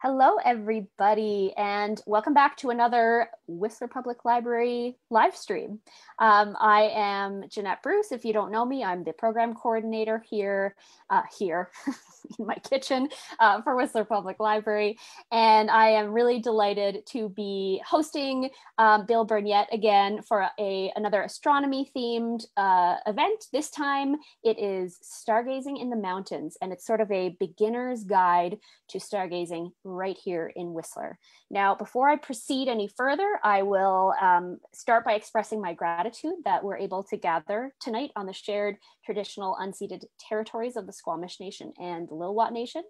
Hello, everybody, and welcome back to another Whistler Public Library live stream. I am Jeanette Bruce. If you don't know me, I'm the program coordinator here in my kitchen for Whistler Public Library. And I am really delighted to be hosting Bill Burnyeat again for another astronomy themed event. This time it is Stargazing in the Mountains, and it's sort of a beginner's guide to stargazing right here in Whistler. Now, before I proceed any further, I will start by expressing my gratitude that we're able to gather tonight on the shared traditional unceded territories of the Squamish Nation and the Lil'wat Nation.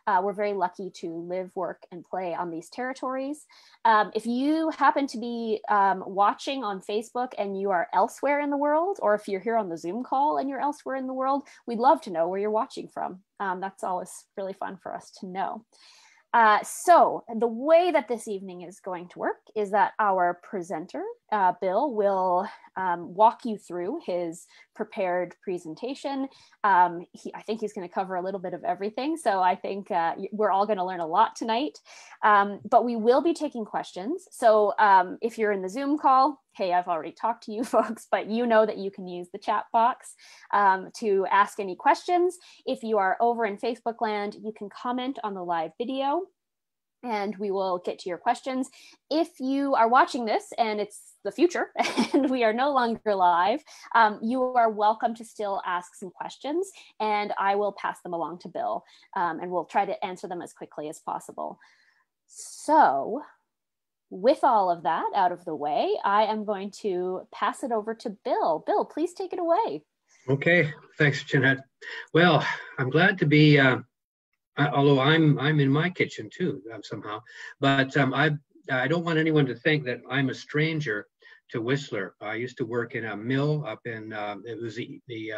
We're very lucky to live, work, and play on these territories. If you happen to be watching on Facebook and you are elsewhere in the world, or if you're here on the Zoom call and you're elsewhere in the world, we'd love to know where you're watching from. That's always really fun for us to know. So the way that this evening is going to work is that our presenter, Bill, will walk you through his prepared presentation. I think he's going to cover a little bit of everything. So I think we're all going to learn a lot tonight, but we will be taking questions. So if you're in the Zoom call, hey, I've already talked to you folks, but you know that you can use the chat box to ask any questions. If you are over in Facebook land, you can comment on the live video and we will get to your questions. If you are watching this and it's the future and we are no longer live, you are welcome to still ask some questions and I will pass them along to Bill and we'll try to answer them as quickly as possible. So with all of that out of the way, I am going to pass it over to Bill. Bill, please take it away. Okay, thanks, Jeanette. Well, I'm glad to be, although I'm in my kitchen too, somehow, but I don't want anyone to think that I'm a stranger to Whistler. I used to work in a mill up in, it was the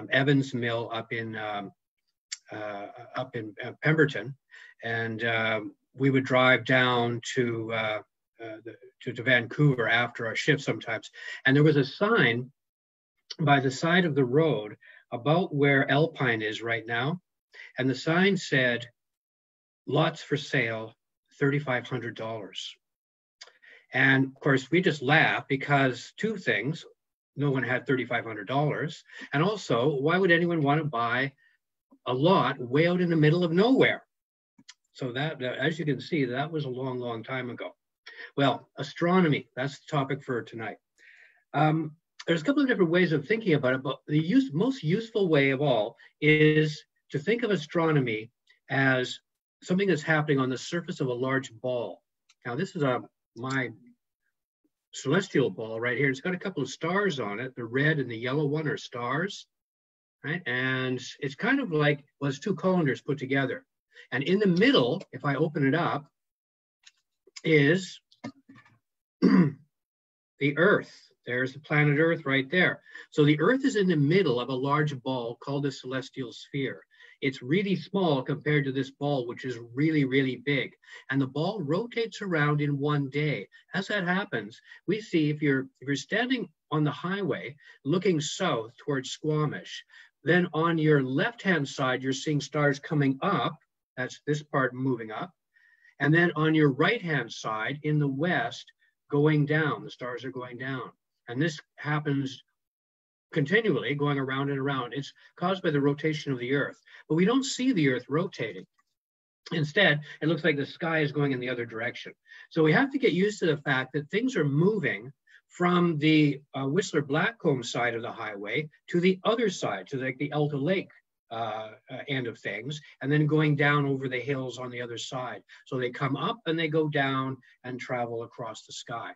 Evans Mill up in Pemberton, and we would drive down to Vancouver after our shift sometimes. And there was a sign by the side of the road about where Alpine is right now. And the sign said, lots for sale, $3,500. And of course, we just laughed because two things: no one had $3,500. And also, why would anyone want to buy a lot way out in the middle of nowhere? So that, as you can see, that was a long, long time ago. Well, astronomy, that's the topic for tonight. There's a couple of different ways of thinking about it, but the most useful way of all is to think of astronomy as something that's happening on the surface of a large ball. Now, this is my celestial ball right here. It's got a couple of stars on it. The red and the yellow one are stars, right? And it's kind of like, well, it's two colanders put together. And in the middle, if I open it up, is the Earth. There's the planet Earth right there. So the Earth is in the middle of a large ball called a celestial sphere. It's really small compared to this ball, which is really, really big. And the ball rotates around in one day. As that happens, we see if you're standing on the highway looking south towards Squamish, then on your left-hand side, you're seeing stars coming up. That's this part moving up. And then on your right-hand side in the west, going down, the stars are going down. And this happens continually, going around and around. It's caused by the rotation of the Earth. But we don't see the Earth rotating. Instead, it looks like the sky is going in the other direction. So we have to get used to the fact that things are moving from the Whistler Blackcomb side of the highway to the other side, to like the Alta Lake end of things, and then going down over the hills on the other side. So they come up and they go down and travel across the sky.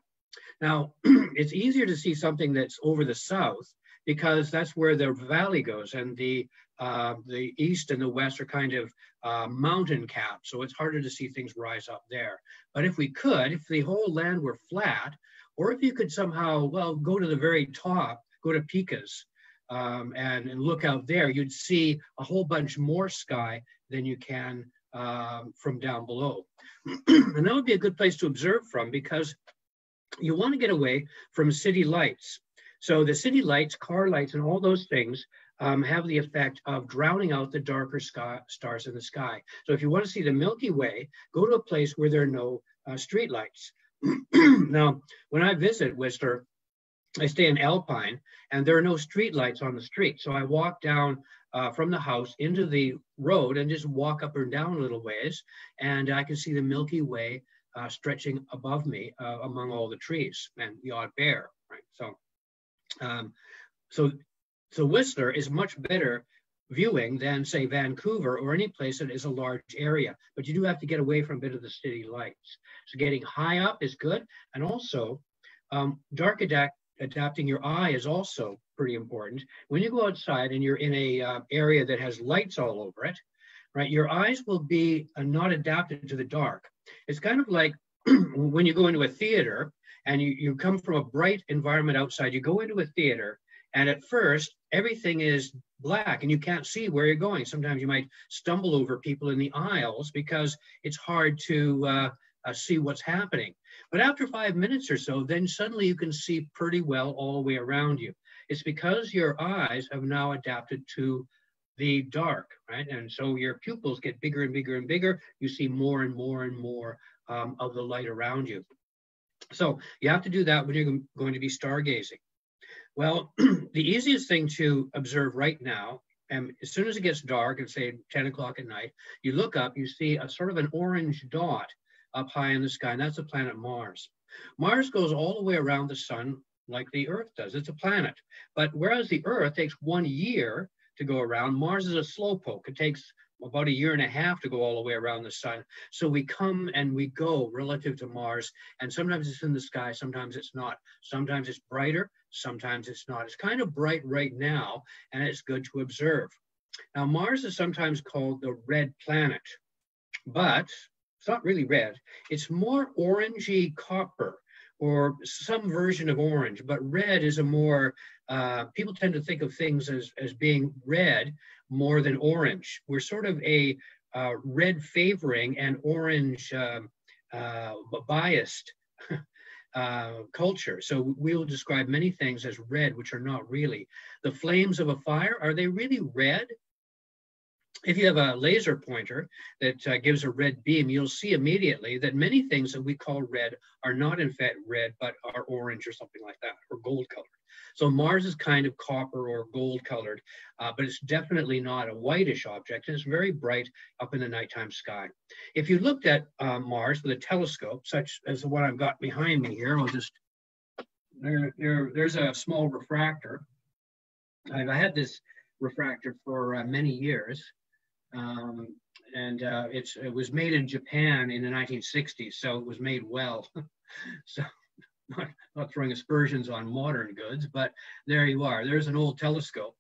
Now, it's easier to see something that's over the south because that's where the valley goes, and the east and the west are kind of mountain capped, so it's harder to see things rise up there. But if we could, if the whole land were flat, or if you could somehow, well, go to the very top, go to Pegasus, and look out there, you'd see a whole bunch more sky than you can from down below. And that would be a good place to observe from, because you want to get away from city lights. So the city lights, car lights, and all those things have the effect of drowning out the darker stars in the sky. So if you want to see the Milky Way, go to a place where there are no street lights. Now, when I visit Whistler, I stay in Alpine, and there are no street lights on the street. So I walk down from the house into the road and just walk up and down a little ways, and I can see the Milky Way stretching above me among all the trees and the odd bear. Right. So Whistler is much better viewing than, say, Vancouver or any place that is a large area. But you do have to get away from a bit of the city lights. So getting high up is good, and also dark adapting your eye is also pretty important. When you go outside and you're in a area that has lights all over it, right, your eyes will be not adapted to the dark. It's kind of like when you go into a theater and you come from a bright environment outside, you go into a theater, and at first everything is black and you can't see where you're going. Sometimes you might stumble over people in the aisles because it's hard to see what's happening. But after 5 minutes or so, then suddenly you can see pretty well all the way around you. It's because your eyes have now adapted to the dark, right? And so your pupils get bigger and bigger and bigger. You see more and more and more of the light around you. So you have to do that when you're going to be stargazing. Well, the easiest thing to observe right now, and as soon as it gets dark, and say 10 o'clock at night, you look up, you see a sort of an orange dot up high in the sky, and that's the planet Mars. Mars goes all the way around the sun like the Earth does. It's a planet. But whereas the Earth takes 1 year to go around, Mars is a slowpoke. It takes about 1.5 years to go all the way around the sun. So we come and we go relative to Mars, and sometimes it's in the sky, sometimes it's not. Sometimes it's brighter, sometimes it's not. It's kind of bright right now, and it's good to observe. Now, Mars is sometimes called the red planet, but it's not really red. It's more orangey copper, or some version of orange, but red is a more, people tend to think of things as being red more than orange. We're sort of a red favoring and orange biased culture. So we'll describe many things as red, which are not really. The flames of a fire, are they really red? If you have a laser pointer that gives a red beam, you'll see immediately that many things that we call red are not in fact red, but are orange or something like that, or gold colored. So Mars is kind of copper or gold colored, but it's definitely not a whitish object, and it's very bright up in the nighttime sky. If you looked at Mars with a telescope, such as the one I've got behind me here, I'll just, there's a small refractor. I've had this refractor for many years. It was made in Japan in the 1960s, so it was made well. So not throwing aspersions on modern goods, but there you are. There's an old telescope,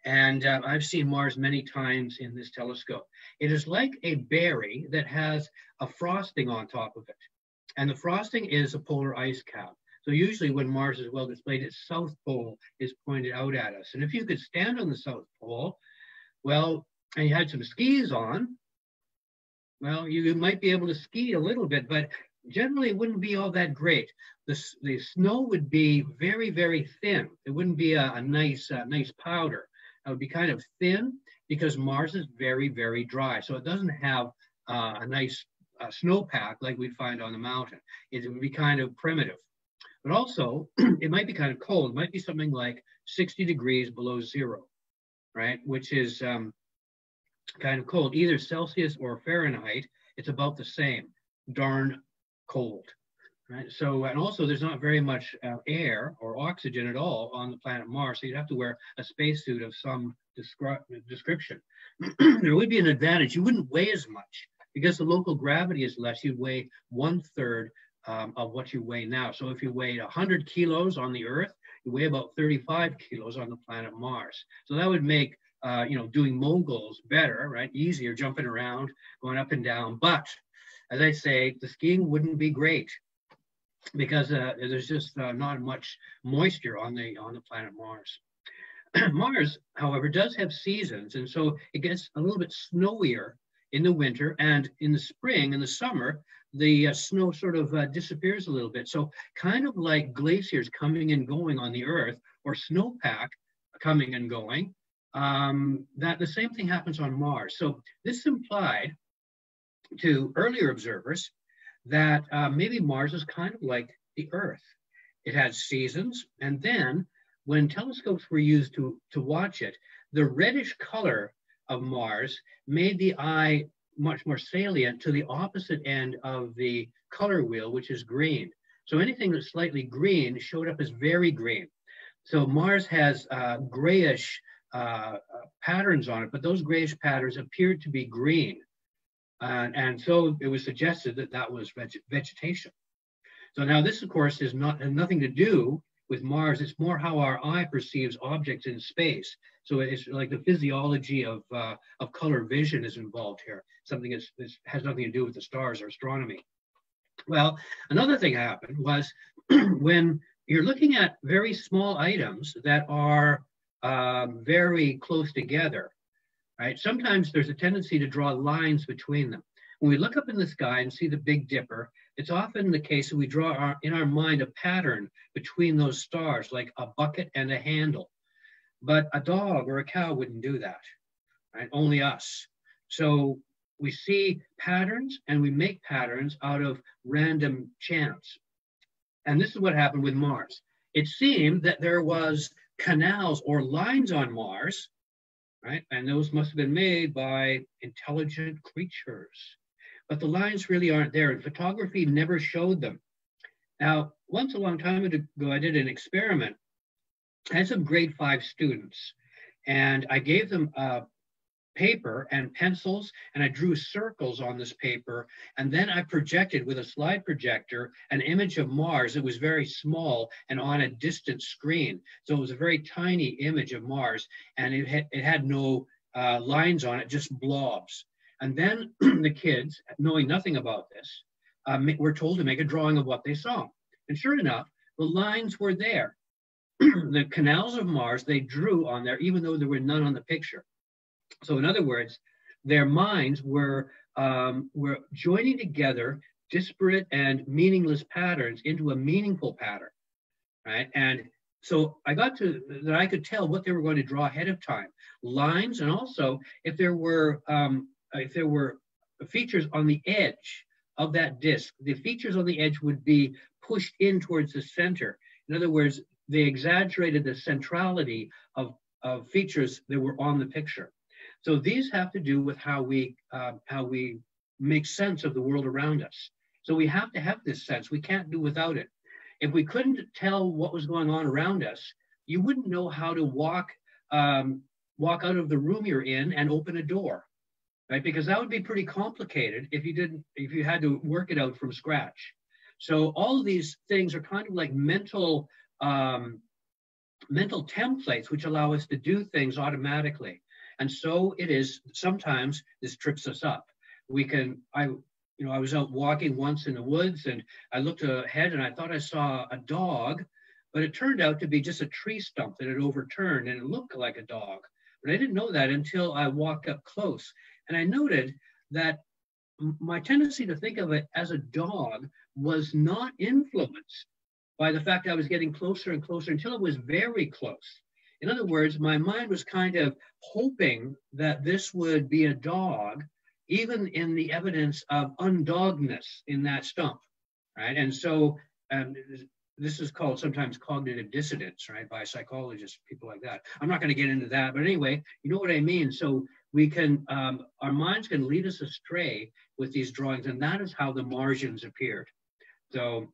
and I've seen Mars many times in this telescope. It is like a berry that has a frosting on top of it, and the frosting is a polar ice cap. So usually when Mars is well displayed, its south pole is pointed out at us. And if you could stand on the south pole, well, and you had some skis on, well, you might be able to ski a little bit, but generally it wouldn't be all that great. The snow would be very, very thin. It wouldn't be a nice powder. It would be kind of thin because Mars is very, very dry. So it doesn't have a nice snowpack like we'd find on the mountain. It would be kind of primitive. But also, it might be kind of cold. It might be something like 60 degrees below zero, right? Which is kind of cold, either Celsius or Fahrenheit. It's about the same, darn cold, right? So, and also there's not very much air or oxygen at all on the planet Mars, so you'd have to wear a spacesuit of some description. There would be an advantage. You wouldn't weigh as much because the local gravity is less. You'd weigh 1/3 of what you weigh now. So if you weighed 100 kilos on the Earth, you weigh about 35 kilos on the planet Mars. So that would make doing moguls better, right? Easier, jumping around, going up and down. But as I say, the skiing wouldn't be great because there's just not much moisture on the planet Mars. Mars, however, does have seasons, and so it gets a little bit snowier in the winter, and in the spring and the summer, the snow sort of disappears a little bit. So kind of like glaciers coming and going on the Earth, or snowpack coming and going, that the same thing happens on Mars. So this implied to earlier observers that maybe Mars is kind of like the Earth. It has seasons, and then when telescopes were used to watch it, the reddish color of Mars made the eye much more salient to the opposite end of the color wheel, which is green. So anything that's slightly green showed up as very green. So Mars has grayish patterns on it, but those grayish patterns appeared to be green. And so it was suggested that that was vegetation. So now this, of course, has nothing to do with Mars. It's more how our eye perceives objects in space. So it's like the physiology of color vision is involved here. Something that has nothing to do with the stars or astronomy. Well, another thing happened was when you're looking at very small items that are very close together, right? Sometimes there's a tendency to draw lines between them. When we look up in the sky and see the Big Dipper, it's often the case that we draw in our mind a pattern between those stars, like a bucket and a handle. But a dog or a cow wouldn't do that, right? Only us. So we see patterns and we make patterns out of random chance. And this is what happened with Mars. It seemed that there was canals or lines on Mars, right? And those must have been made by intelligent creatures. But the lines really aren't there, and photography never showed them. Now, once a long time ago, I did an experiment. I had some grade 5 students, and I gave them paper and pencils, and I drew circles on this paper, and then I projected with a slide projector an image of Mars that was very small and on a distant screen. So it was a very tiny image of Mars, and it had no lines on it, just blobs. And then the kids, knowing nothing about this, were told to make a drawing of what they saw. And sure enough, the lines were there. The canals of Mars, they drew on there, even though there were none on the picture. So in other words, their minds were joining together disparate and meaningless patterns into a meaningful pattern, right? And so I got to that I could tell what they were going to draw ahead of time, lines, and also if there were features on the edge of that disk, the features on the edge would be pushed in towards the center. In other words, they exaggerated the centrality of features that were on the picture. So these have to do with how we make sense of the world around us. So we have to have this sense. We can't do without it. If we couldn't tell what was going on around us, you wouldn't know how to walk out of the room you're in and open a door, right? Because that would be pretty complicated if you had to work it out from scratch. So all of these things are kind of like mental templates which allow us to do things automatically. And so it is, sometimes this trips us up. I was out walking once in the woods and I looked ahead and I thought I saw a dog, but it turned out to be just a tree stump that had overturned and it looked like a dog. But I didn't know that until I walked up close. And I noted that my tendency to think of it as a dog was not influenced by the fact I was getting closer and closer until it was very close. In other words, my mind was kind of hoping that this would be a dog, even in the evidence of undogness in that stump, right? And so this is called sometimes cognitive dissonance, right, by psychologists, people like that. I'm not going to get into that, but anyway, you know what I mean? So we can, our minds can lead us astray with these drawings, and that is how the Martians appeared. So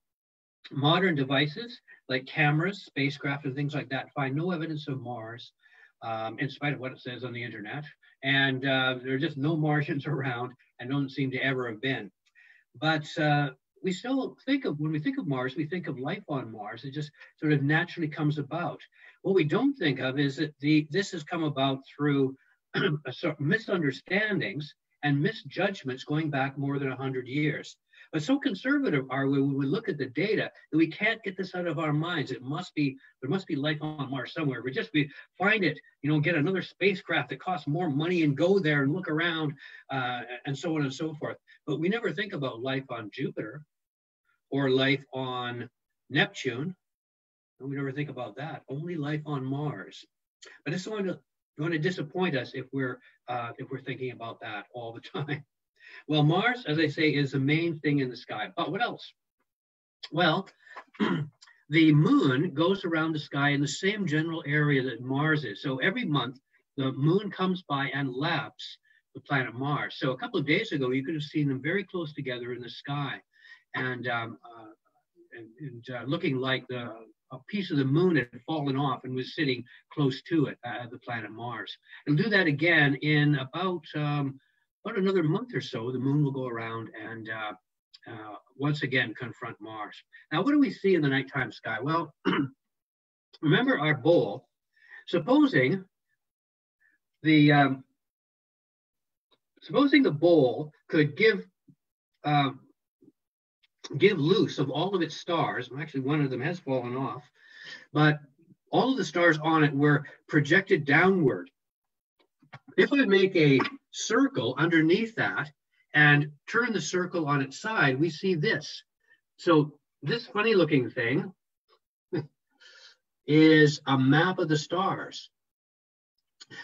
modern devices like cameras, spacecraft, and things like that find no evidence of Mars, in spite of what it says on the internet. And there are just no Martians around and don't seem to ever have been. But we still think of, when we think of Mars, we think of life on Mars. It just sort of naturally comes about. What we don't think of is that this has come about through sort of misunderstandings and misjudgments going back more than 100 years. But so conservative are we when we look at the data that we can't get this out of our minds. There must be life on Mars somewhere. If we find it, get another spacecraft that costs more money and go there and look around and so on and so forth. But we never think about life on Jupiter or life on Neptune. And we never think about that. Only life on Mars. But I just wanted to going to disappoint us if we're thinking about that all the time. Well, Mars, as I say, is the main thing in the sky. But what else? Well, the moon goes around the sky in the same general area that Mars is. So every month, the moon comes by and laps the planet Mars. So a couple of days ago, you could have seen them very close together in the sky, and looking like a piece of the moon had fallen off and was sitting close to it, the planet Mars. It'll do that again in about another month or so. The moon will go around and once again confront Mars. Now, what do we see in the nighttime sky? Well, remember our bowl. Supposing the bowl could give loose of all of its stars. Actually, one of them has fallen off, but all of the stars on it were projected downward. If I make a circle underneath that and turn the circle on its side, we see this. So this funny looking thing is a map of the stars.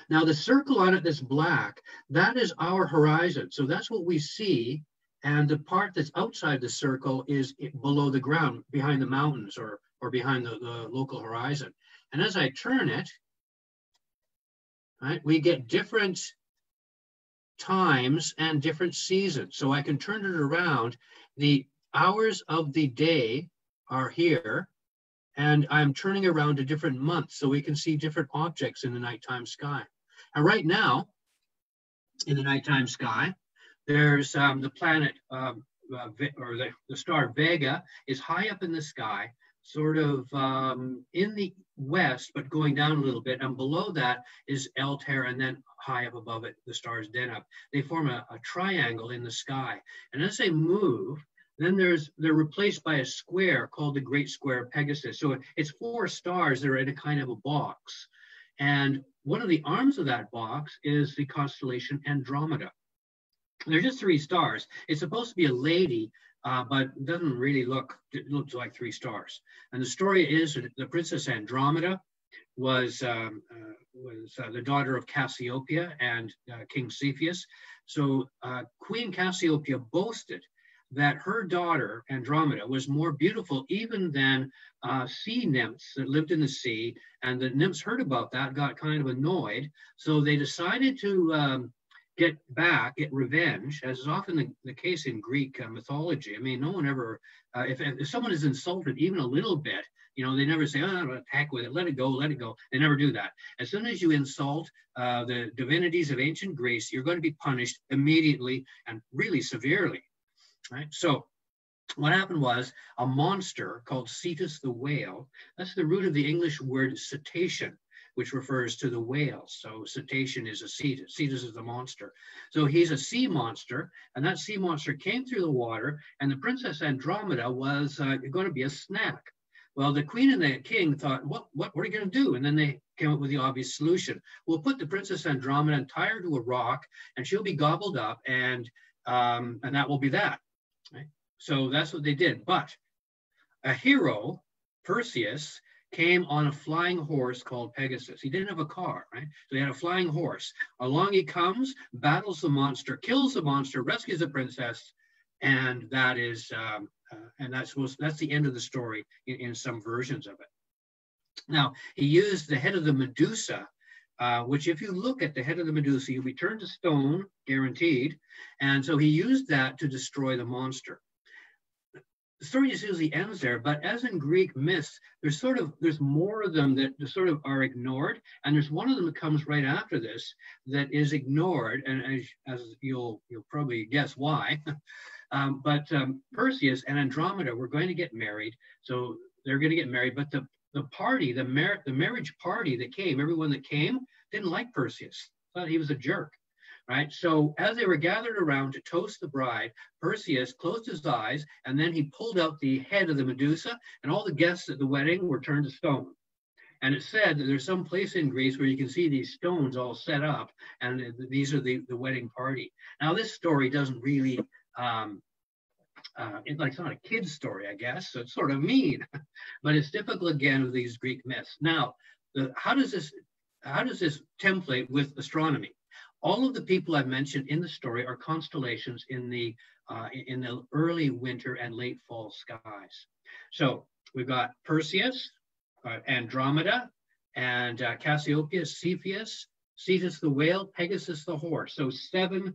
Now the circle on it that's black, that is our horizon. So that's what we see. And the part that's outside the circle is below the ground, behind the mountains or behind the local horizon. And as I turn it, right, we get different times and different seasons. So I can turn it around. The hours of the day are here, and I'm turning around to different months so we can see different objects in the nighttime sky. And right now, in the nighttime sky, there's the planet, or the star Vega is high up in the sky, sort of in the west, but going down a little bit. And below that is Altair, and then high up above it, the stars Deneb. They form a triangle in the sky. And as they move, then they're replaced by a square called the Great Square of Pegasus. So it's 4 stars that are in a kind of a box. And one of the arms of that box is the constellation Andromeda. They're just 3 stars. It's supposed to be a lady, but it doesn't really look, it looks like 3 stars. And the story is that the Princess Andromeda was the daughter of Cassiopeia and King Cepheus. So Queen Cassiopeia boasted that her daughter Andromeda was more beautiful even than sea nymphs that lived in the sea. And the nymphs heard about that, got kind of annoyed. So they decided to get revenge, as is often the case in Greek mythology. I mean, no one ever, if someone is insulted even a little bit, you know, they never say, oh, heck with it, let it go, let it go. They never do that. As soon as you insult the divinities of ancient Greece, you're going to be punished immediately and really severely, right? So what happened was a monster called Cetus the whale, that's the root of the English word cetacean, which refers to the whales. So cetacean is a cetus. Cetus is the monster. So he's a sea monster, and that sea monster came through the water, and the Princess Andromeda was going to be a snack. Well, the queen and the king thought, what are you going to do? And then they came up with the obvious solution. We'll put the Princess Andromeda and tie her to a rock, and she'll be gobbled up, and that will be that. Right? So that's what they did. But a hero, Perseus, came on a flying horse called Pegasus. He didn't have a car, right? So he had a flying horse. Along he comes, battles the monster, kills the monster, rescues the princess, and that is, that's the end of the story in some versions of it. Now, he used the head of the Medusa, which if you look at the head of the Medusa, you'll be turned to stone, guaranteed. And so he used that to destroy the monster. The story just usually ends there, but as in Greek myths, there's more of them that sort of are ignored, and there's one of them that comes right after this that is ignored, and as you'll probably guess why. But Perseus and Andromeda were going to get married, so they're going to get married. But the party, the marriage party that came, everyone that came didn't like Perseus, thought he was a jerk. Right. So as they were gathered around to toast the bride, Perseus closed his eyes, and then he pulled out the head of the Medusa, and all the guests at the wedding were turned to stone. And it said that there's some place in Greece where you can see these stones all set up, and these are the wedding party. Now, this story doesn't really, it's not a kid's story, I guess, so it's sort of mean, but it's typical again of these Greek myths. Now, how does this how does this template with astronomy? All of the people I've mentioned in the story are constellations in the early winter and late fall skies. So we've got Perseus, Andromeda, and Cassiopeia, Cepheus, Cetus the whale, Pegasus the horse. So seven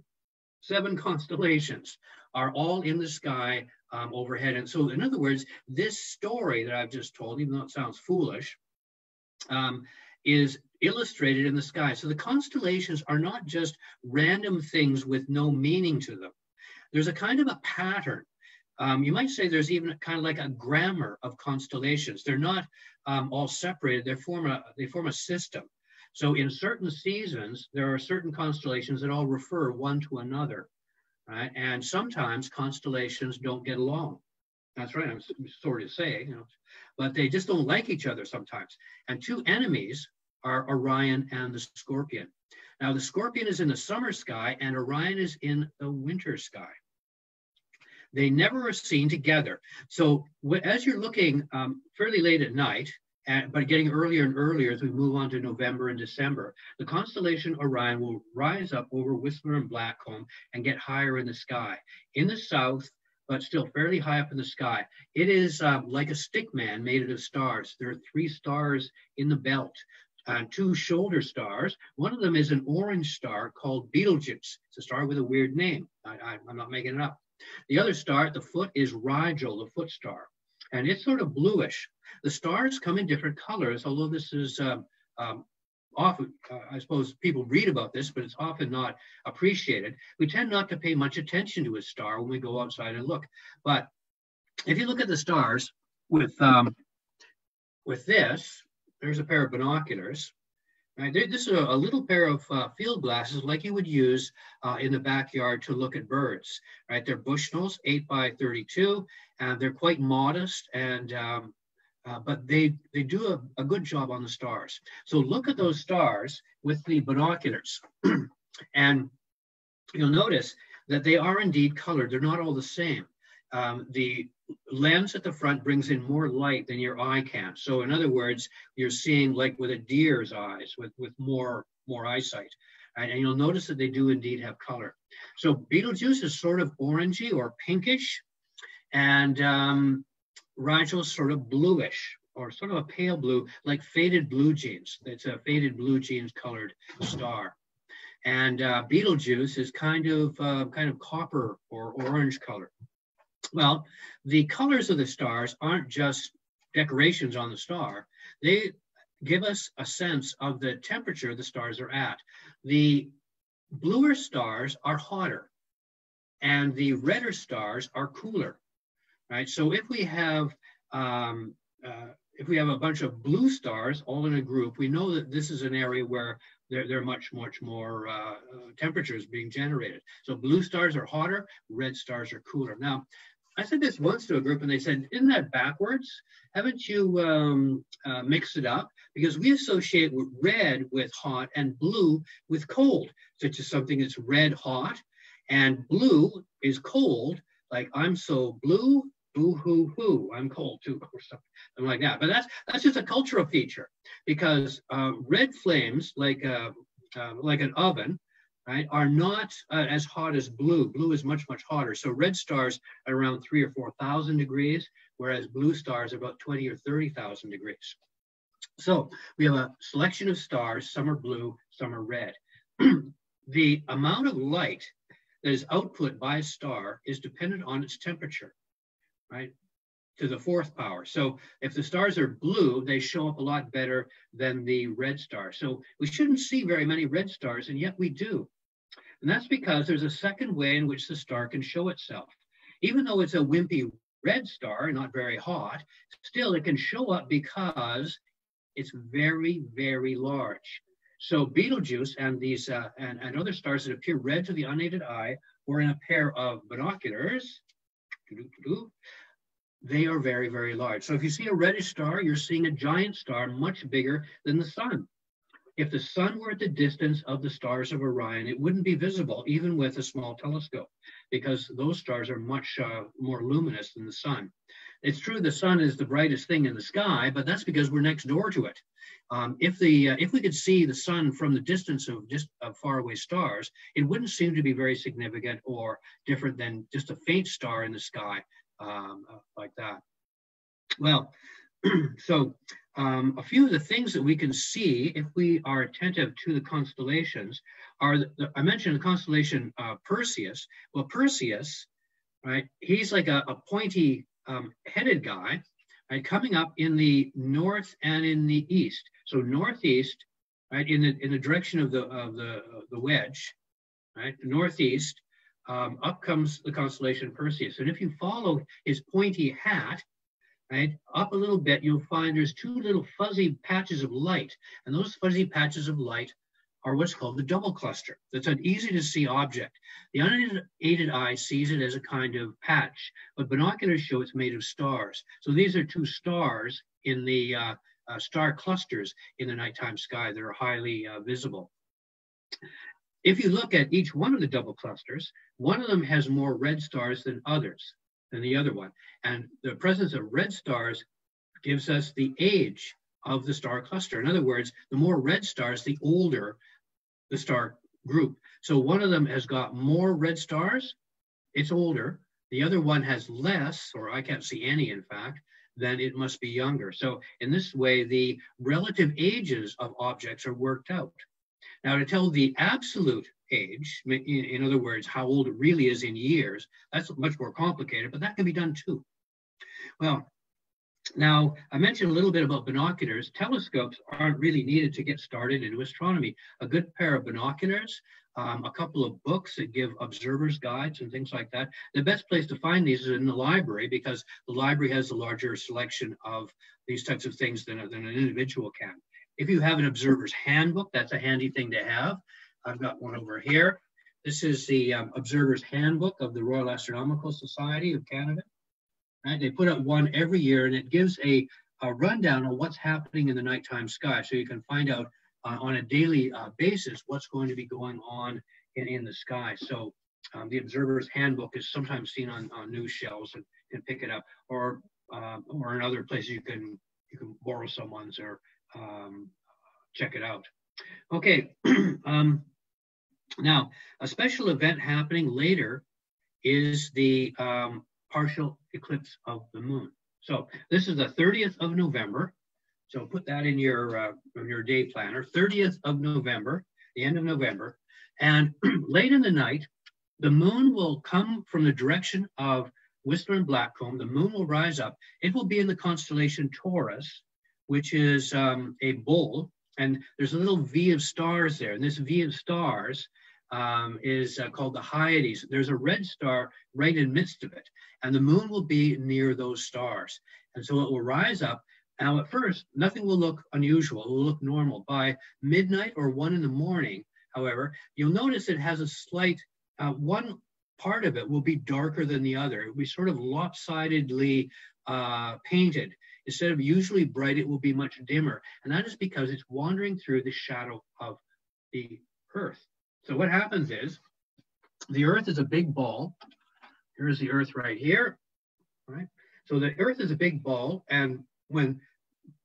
constellations are all in the sky overhead. And so in other words, this story that I've just told, even though it sounds foolish, is illustrated in the sky. So the constellations are not just random things with no meaning to them. There's a kind of a pattern. You might say there's even kind of like a grammar of constellations. They're not all separated. They form a system. So in certain seasons, there are certain constellations that all refer one to another, right? And sometimes constellations don't get along. That's right, I'm sorry to say, but they just don't like each other sometimes. And two enemies are Orion and the Scorpion. Now, the Scorpion is in the summer sky and Orion is in the winter sky. They never are seen together. So as you're looking fairly late at night, but getting earlier and earlier as we move on to November and December, the constellation Orion will rise up over Whistler and Blackcomb and get higher in the sky. In the south, but still fairly high up in the sky. It is like a stick man made of stars. There are 3 stars in the belt, 2 shoulder stars. One of them is an orange star called Betelgeuse. It's a star with a weird name. I'm not making it up. The other star at the foot is Rigel, the foot star, and it's sort of bluish. The stars come in different colors, although this is often, I suppose people read about this, but it's often not appreciated. We tend not to pay much attention to a star when we go outside and look. But if you look at the stars with this, there's a pair of binoculars. Right? This is a little pair of field glasses like you would use in the backyard to look at birds. Right? They're Bushnells, 8 by 32, and they're quite modest, and but they do a good job on the stars. So look at those stars with the binoculars, and you'll notice that they are indeed colored. They're not all the same. The lens at the front brings in more light than your eye can. So in other words, you're seeing like with a deer's eyes, with more eyesight. Right? And you'll notice that they do indeed have color. So Betelgeuse is sort of orangey or pinkish, and Rigel is sort of bluish, or sort of a pale blue, like faded blue jeans. It's a faded blue jeans colored star. And Betelgeuse is kind of copper or orange color. Well, the colors of the stars aren't just decorations on the star. They give us a sense of the temperature the stars are at. The bluer stars are hotter, and the redder stars are cooler. Right? So if we have a bunch of blue stars all in a group, we know that this is an area where there are much more temperatures being generated. So blue stars are hotter, red stars are cooler. Now, I said this once to a group and they said, isn't that backwards? Haven't you mixed it up? Because we associate red with hot and blue with cold, such as something that's red hot, and blue is cold, like I'm so blue, boo hoo hoo, I'm cold too, or something like that. But that's just a cultural feature, because red flames, like an oven, right, are not as hot as blue. Blue is much hotter. So red stars are around 3,000 or 4,000 degrees, whereas blue stars are about 20,000 or 30,000 degrees. So we have a selection of stars. Some are blue, some are red. The amount of light that is output by a star is dependent on its temperature, right, to the 4th power. So if the stars are blue, they show up a lot better than the red star. So we shouldn't see very many red stars, and yet we do. And that's because there's a second way in which the star can show itself. Even though it's a wimpy red star, not very hot, still it can show up because it's very, very large. So Betelgeuse and these and other stars that appear red to the unaided eye, or in a pair of binoculars, they are very, very large. So if you see a reddish star, you're seeing a giant star much bigger than the sun. If the sun were at the distance of the stars of Orion, it wouldn't be visible even with a small telescope, because those stars are much more luminous than the sun. It's true the sun is the brightest thing in the sky, but that's because we're next door to it. If we could see the sun from the distance of just faraway stars, it wouldn't seem to be very significant or different than just a faint star in the sky like that. Well, so a few of the things that we can see if we are attentive to the constellations are, I mentioned the constellation Perseus. Well, Perseus, right, he's like a pointy headed guy, right, coming up in the north and in the east. So northeast, right, in the direction of the wedge, right, northeast, up comes the constellation Perseus. And if you follow his pointy hat, right, up a little bit, you'll find there's two little fuzzy patches of light, and those fuzzy patches of light are what's called the double cluster. That's an easy to see object. The unaided eye sees it as a kind of patch, but binoculars show it's made of stars. So these are two stars in the star clusters in the nighttime sky that are highly visible. If you look at each one of the double clusters, one of them has more red stars than the other one. And the presence of red stars gives us the age of the star cluster. In other words, the more red stars, the older the star group. So one of them has got more red stars, it's older. The other one has less, or I can't see any, in fact, then it must be younger. So in this way, the relative ages of objects are worked out. Now, to tell the absolute age, in other words, how old it really is in years, that's much more complicated, but that can be done too. Well, now, I mentioned a little bit about binoculars. Telescopes aren't really needed to get started into astronomy. A good pair of binoculars, a couple of books that give observer's guides and things like that. The best place to find these is in the library, because the library has a larger selection of these types of things than an individual can. If you have an observer's handbook, that's a handy thing to have. I've got one over here. This is the observer's handbook of the Royal Astronomical Society of Canada. Right? They put out one every year, and it gives a rundown on what's happening in the nighttime sky. So you can find out on a daily basis what's going to be going on in the sky. So the observer's handbook is sometimes seen on news shelves and can pick it up, or in other places you can borrow someone's or check it out. Okay, now a special event happening later is the partial eclipse of the moon. So this is the 30th of November. So put that in your day planner, 30th of November, the end of November. And late in the night, the moon will come from the direction of Whistler and Blackcomb. The moon will rise up. It will be in the constellation Taurus, which is a bull. And there's a little V of stars there. And this V of stars is called the Hyades. There's a red star right in the midst of it. And the moon will be near those stars. And so it will rise up. Now, at first, nothing will look unusual. It will look normal. By midnight or 1 in the morning, however, you'll notice it has a slight, one part of it will be darker than the other. It will be sort of lopsidedly painted. Instead of usually bright, it will be much dimmer. And that is because it's wandering through the shadow of the Earth. So what happens is, the Earth is a big ball. Here's the Earth right here, right? So the Earth is a big ball, and when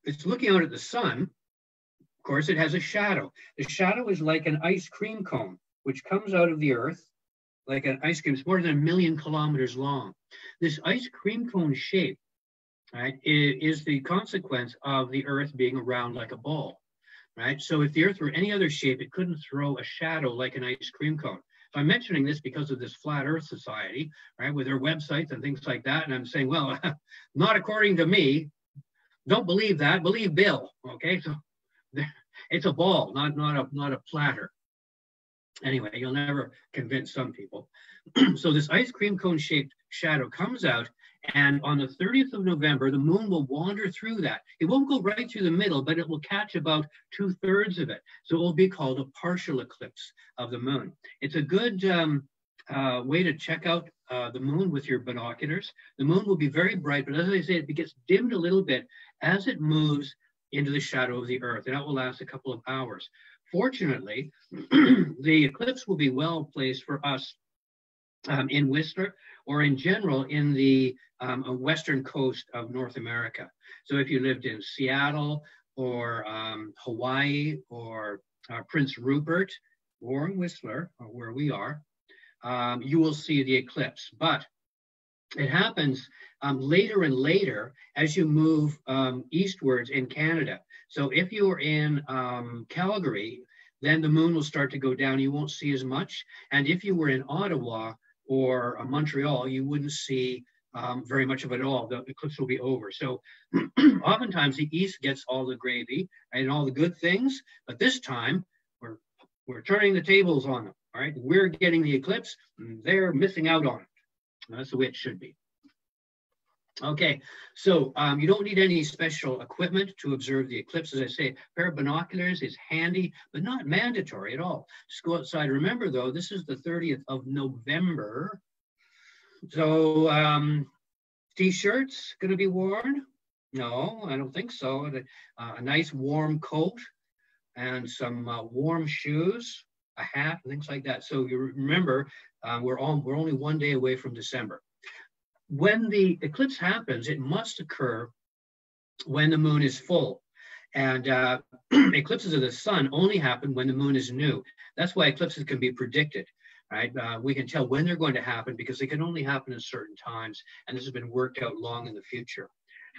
it's looking out at the sun, of course, it has a shadow. The shadow is like an ice cream cone, which comes out of the Earth like an ice cream. It's more than 1 million kilometers long. This ice cream cone shape, right, is the consequence of the Earth being around like a ball, right? So if the Earth were any other shape, it couldn't throw a shadow like an ice cream cone. So I'm mentioning this because of this Flat Earth Society, right, with their websites and things like that. And I'm saying, well, not according to me. Don't believe that. Believe Bill. Okay, so it's a ball, not a platter. Anyway, you'll never convince some people. So this ice cream cone shaped shadow comes out, and on the 30th of November, the moon will wander through that. It won't go right through the middle, but it will catch about 2/3 of it. So it will be called a partial eclipse of the moon. It's a good way to check out the moon with your binoculars. The moon will be very bright, but as I say, it gets dimmed a little bit as it moves into the shadow of the Earth, and that will last a couple of hours. Fortunately, the eclipse will be well placed for us in Whistler, or in general in the western coast of North America. So if you lived in Seattle or Hawaii or Prince Rupert or in Whistler, or where we are, you will see the eclipse. But it happens later and later as you move eastwards in Canada. So if you're in Calgary, then the moon will start to go down. You won't see as much. And if you were in Ottawa or Montreal, you wouldn't see very much of it at all. The eclipse will be over. So oftentimes the East gets all the gravy and all the good things, but this time we're turning the tables on them. All right, we're getting the eclipse, and they're missing out on it. That's the way it should be. Okay, so you don't need any special equipment to observe the eclipse. As I say, a pair of binoculars is handy, but not mandatory at all. Just go outside. Remember, though, this is the 30th of November. So t-shirts going to be worn? No, I don't think so. A nice warm coat and some warm shoes, a hat, things like that. So you remember, we're only one day away from December. When the eclipse happens, it must occur when the moon is full. And eclipses of the sun only happen when the moon is new. That's why eclipses can be predicted, right? We can tell when they're going to happen because they can only happen at certain times. And this has been worked out long in the future.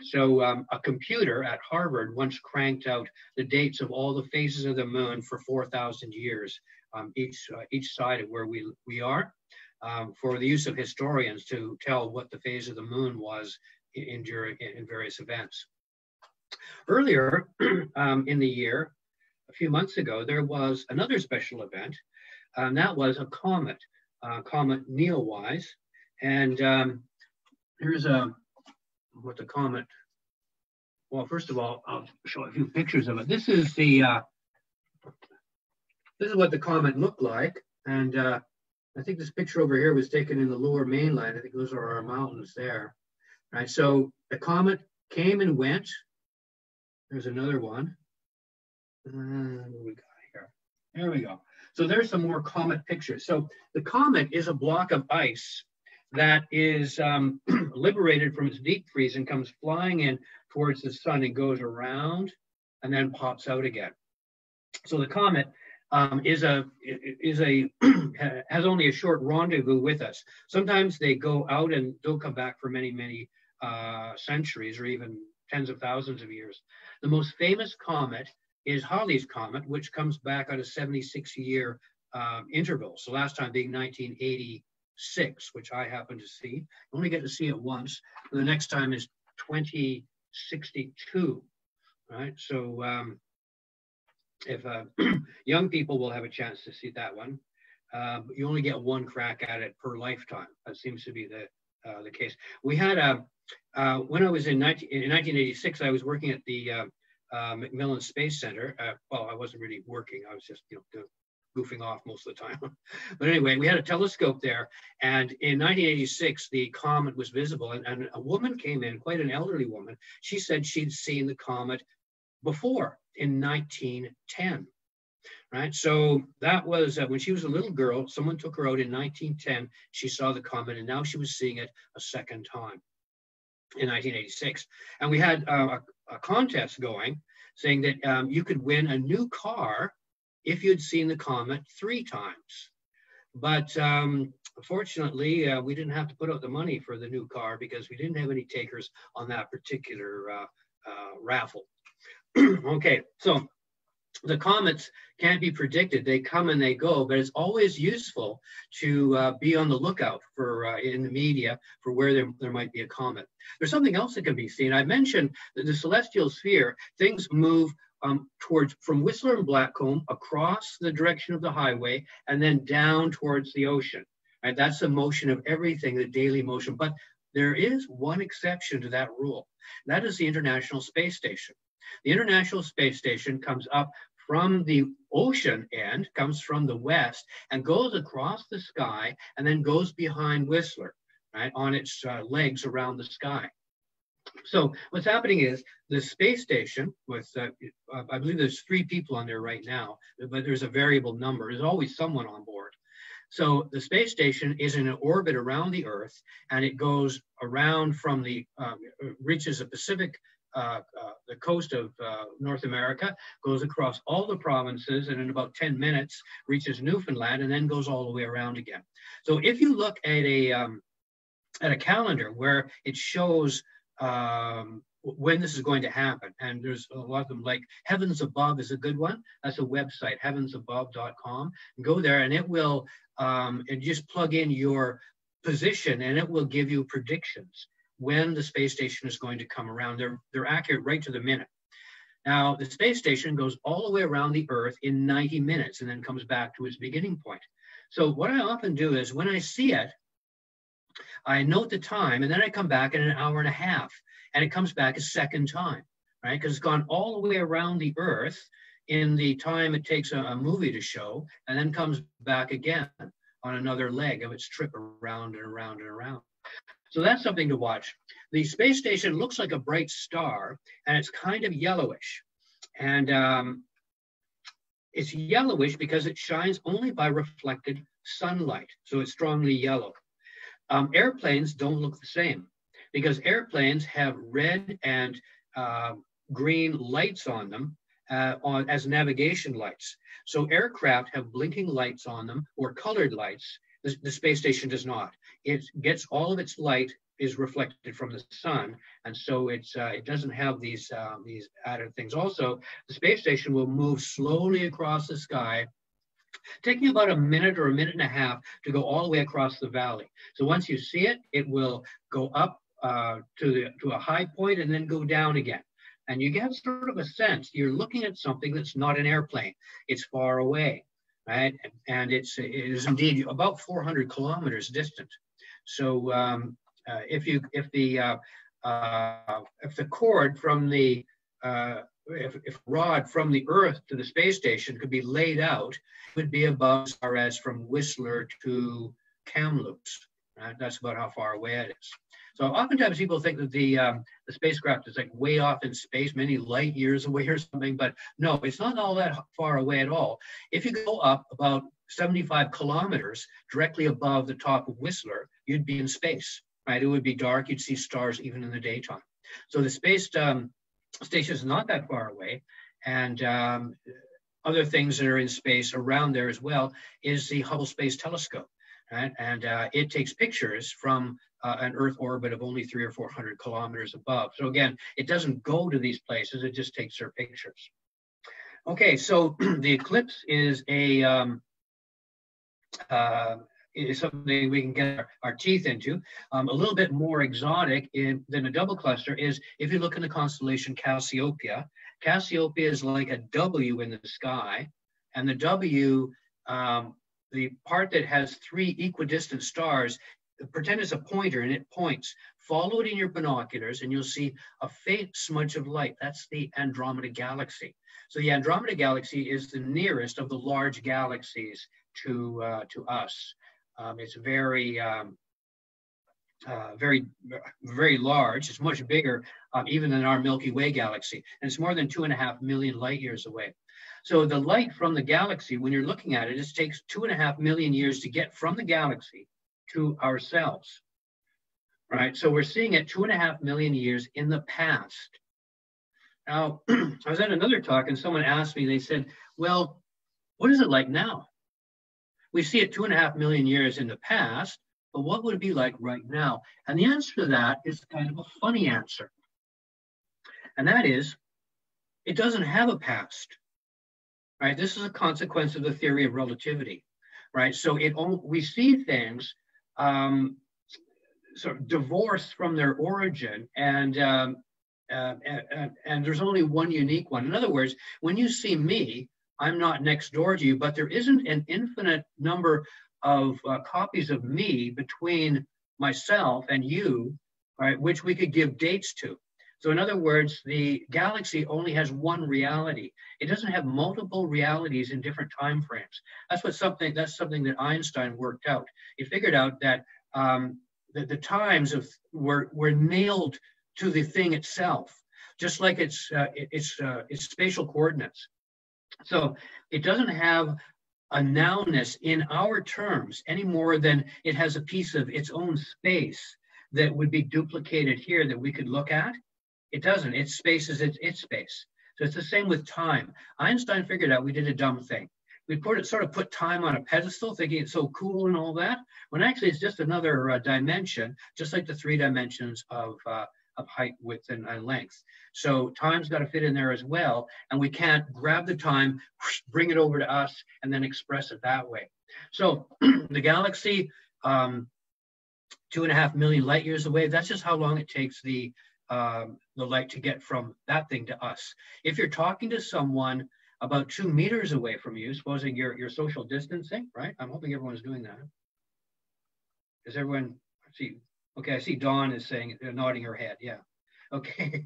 So a computer at Harvard once cranked out the dates of all the phases of the moon for 4,000 years, each side of where we are. For the use of historians to tell what the phase of the moon was in various events. Earlier in the year, a few months ago, there was another special event, and that was a comet, Comet Neowise. And here's what the comet, well, first of all, I'll show a few pictures of it. This is what the comet looked like. And I think this picture over here was taken in the lower mainland. I think those are our mountains there. Right, so the comet came and went. There's another one. What do we got here? There we go. So there's some more comet pictures. So the comet is a block of ice that is liberated from its deep freeze and comes flying in towards the sun and goes around and then pops out again. So the comet has only a short rendezvous with us. Sometimes they go out and don't come back for many, many centuries or even tens of thousands of years. The most famous comet is Halley's Comet, which comes back on a 76-year interval. So last time being 1986, which I happened to see. I only get to see it once. The next time is 2062, right? So if young people will have a chance to see that one, you only get one crack at it per lifetime. That seems to be the case. We had when I was in 1986, I was working at the Macmillan Space Center. Well, I wasn't really working. I was just goofing off most of the time. But anyway, we had a telescope there, and in 1986, the comet was visible, and a woman came in, quite an elderly woman. She said she'd seen the comet before in 1910, right? So that was when she was a little girl. Someone took her out in 1910. She saw the comet, and now she was seeing it a second time in 1986. And we had a contest going saying that you could win a new car if you'd seen the comet 3 times. But fortunately, we didn't have to put out the money for the new car because we didn't have any takers on that particular raffle. Okay, so the comets can't be predicted. They come and they go, but it's always useful to be on the lookout for in the media for where there might be a comet. There's something else that can be seen. I mentioned that the celestial sphere, things move from Whistler and Blackcomb across the direction of the highway and then down towards the ocean. Right? That's the motion of everything, the daily motion. But there is one exception to that rule. That is the International Space Station. The International Space Station comes up from the ocean end, comes from the west, and goes across the sky and then goes behind Whistler, right, on its legs around the sky. So what's happening is the space station with, I believe there's 3 people on there right now, but there's a variable number. There's always someone on board. So the space station is in an orbit around the Earth, and it goes around from the, reaches the Pacific, the coast of North America, goes across all the provinces, and in about 10 minutes reaches Newfoundland, and then goes all the way around again. So if you look at a calendar where it shows when this is going to happen, and there's a lot of them, like Heavens Above is a good one. That's a website, heavensabove.com. Go there, and it will, and just plug in your position, and it will give you predictions when the space station is going to come around. They're accurate right to the minute. Now, the space station goes all the way around the Earth in 90 minutes and then comes back to its beginning point. So what I often do is when I see it, I note the time, and then I come back in an hour and a half, and it comes back a second time, right? Because it's gone all the way around the Earth in the time it takes a movie to show, and then comes back again on another leg of its trip around and around and around. So that's something to watch. The space station looks like a bright star, and it's kind of yellowish. And it's yellowish because it shines only by reflected sunlight. So it's strongly yellow. Airplanes don't look the same because airplanes have red and green lights on them as navigation lights. So aircraft have blinking lights on them or colored lights. The space station does not. It gets all of its light is reflected from the sun, and so it doesn't have these added things. Also, the space station will move slowly across the sky, taking about a minute or a minute and a half to go all the way across the valley. So once you see it, it will go up to a high point and then go down again. And you get sort of a sense you're looking at something that's not an airplane. It's far away, right? And it is indeed about 400 kilometers distant. So if the cord from the if rod from the Earth to the space station could be laid out, it would be about as far as from Whistler to Kamloops. Right? That's about how far away it is. So oftentimes people think that the spacecraft is like way off in space, many light years away or something, but no, it's not all that far away at all. If you go up about 75 kilometers directly above the top of Whistler, you'd be in space, right? It would be dark, you'd see stars even in the daytime. So the space station is not that far away. And other things that are in space around there as well is the Hubble Space Telescope. Right? And it takes pictures from an Earth orbit of only 300 or 400 kilometers above. So again, it doesn't go to these places, it just takes their pictures. Okay, so the eclipse is is something we can get our teeth into. A little bit more exotic than a double cluster is if you look in the constellation Cassiopeia. Cassiopeia is like a W in the sky, and the W, the part that has three equidistant stars, pretend it's a pointer and it points. Follow it in your binoculars and you'll see a faint smudge of light. That's the Andromeda Galaxy. So the Andromeda Galaxy is the nearest of the large galaxies to us. It's very large. It's much bigger even than our Milky Way galaxy. And it's more than 2.5 million light years away. So the light from the galaxy, when you're looking at it, it takes 2.5 million years to get from the galaxy to ourselves, right? So we're seeing it 2.5 million years in the past. Now, I was at another talk and someone asked me, they said, well, what is it like now? We see it 2.5 million years in the past, but what would it be like right now? And the answer to that is kind of a funny answer. And that is, it doesn't have a past. Right? This is a consequence of the theory of relativity, right? So we see things sort of divorced from their origin, and there's only one unique one. In other words, when you see me, I'm not next door to you, but there isn't an infinite number of copies of me between myself and you, right, which we could give dates to. So in other words, the galaxy only has one reality. It doesn't have multiple realities in different time frames. That's something that Einstein worked out. He figured out that the times were nailed to the thing itself, just like its spatial coordinates. So it doesn't have a nounness in our terms any more than it has a piece of its own space that would be duplicated here that we could look at. It doesn't. Its space is its space. So it's the same with time. Einstein figured out we did a dumb thing. We sort of put time on a pedestal, thinking it's so cool and all that, when actually it's just another dimension, just like the 3 dimensions of height, width, and length. So time's got to fit in there as well, and we can't grab the time, bring it over to us, and then express it that way. So the galaxy, 2.5 million light years away, that's just how long it takes the light to get from that thing to us. If you're talking to someone about 2 meters away from you, supposing you're social distancing, right? I'm hoping everyone's doing that. Is everyone, let's see, okay, I see Dawn is saying, nodding her head, yeah. Okay,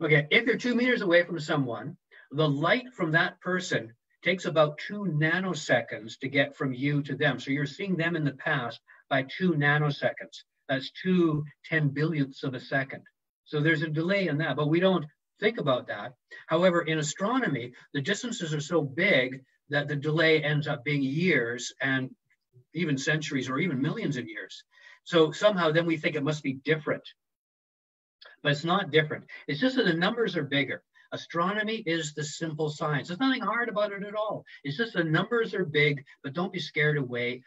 okay, if you're 2 meters away from someone, the light from that person takes about 2 nanoseconds to get from you to them. So you're seeing them in the past by 2 nanoseconds. That's 2 10-billionths of a second. So there's a delay in that, but we don't think about that. However, in astronomy, the distances are so big that the delay ends up being years and even centuries or even millions of years. So somehow then we think it must be different, but it's not different. It's just that the numbers are bigger. Astronomy is the simple science. There's nothing hard about it at all. It's just the numbers are big, but don't be scared away